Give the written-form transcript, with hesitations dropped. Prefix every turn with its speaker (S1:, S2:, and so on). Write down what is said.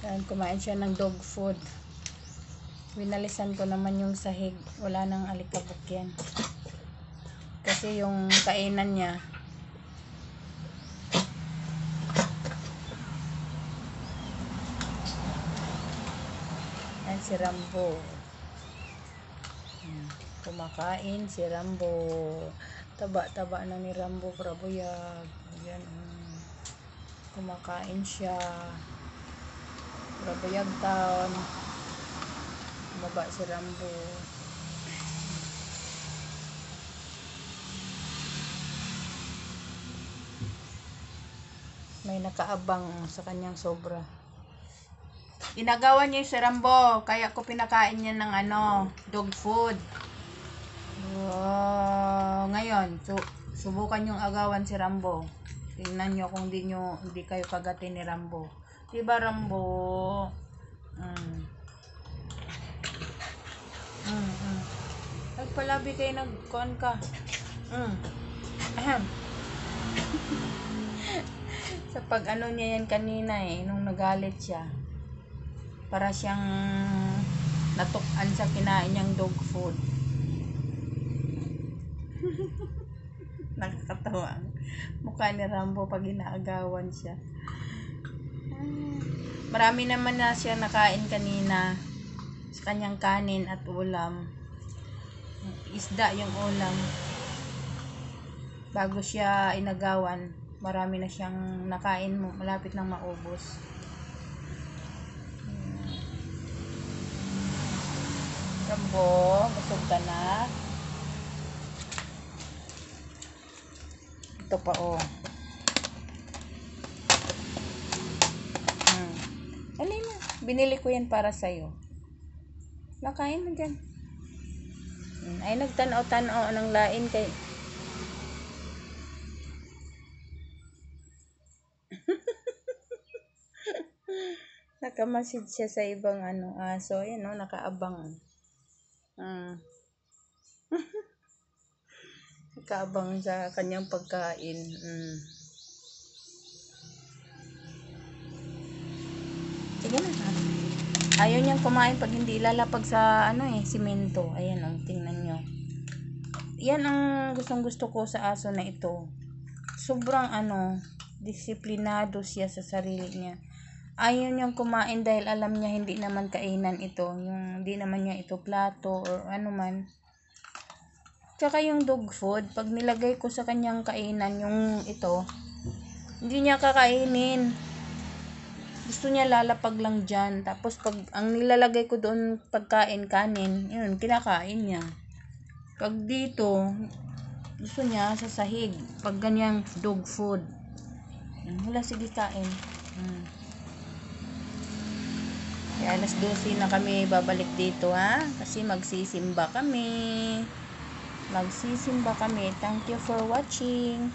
S1: Yan, kumain siya ng dog food. Winalisan ko naman yung sahig. Wala nang alikabok yan. Kasi yung kainan niya, yan si Rambo. Yan, kumakain si Rambo. Taba-taba na ni Rambo, prabuyag. Yan, kumakain siya. Prabuyag town. Baba si Rambo. May nakaabang sa kanyang sobra. Inagawan niya si Rambo, kaya ko pinakain niya ng dog food. Ngayon, subukan yung agawan si Rambo. Tingnan nyo kung hindi kayo kagatin ni Rambo. Diba Rambo? Nagpalabi kayo, nagkuhan ka. Sa pag niya yan kanina nung nagalit siya. Para siyang natukan sa kinain niyang dog food. Nakakatawa ang mukha ni Rambo pag inaagawan siya. Marami naman na siya nakain kanina sa kanyang kanin at ulam. Isda yung ulam. Bago siya inagawan, marami na siyang nakain, malapit nang maubos. Rambo, busog ka na. Ito pa Alin na, binili ko yan para sa'yo. Nakain mo dyan. Ay, nagtanaw-tanaw ng lain kay nakamasid siya sa ibang aso. Ayan nakaabang. Nakaabang sa kanyang pagkain. Sige na. Ayaw niyang kumain pag hindi lalapag sa simento. Ayan tingnan nyo. Yan ang gustong-gusto ko sa aso na ito. Sobrang disiplinado siya sa sarili niya. Ayaw niyang kumain dahil alam niya hindi naman kainan ito. Hindi naman niya ito plato or man. Tsaka yung dog food, pag nilagay ko sa kanyang kainan yung ito, hindi niya kakainin. Gusto niya lalapag lang dyan. Tapos pag ang nilalagay ko doon pagkain, kanin, yun, kinakain niya. Pag dito, gusto niya sa sahig. Pag ganyang dog food. Wala, sige kain. Kaya alas 12 na kami babalik dito kasi magsisimba kami. Thank you for watching.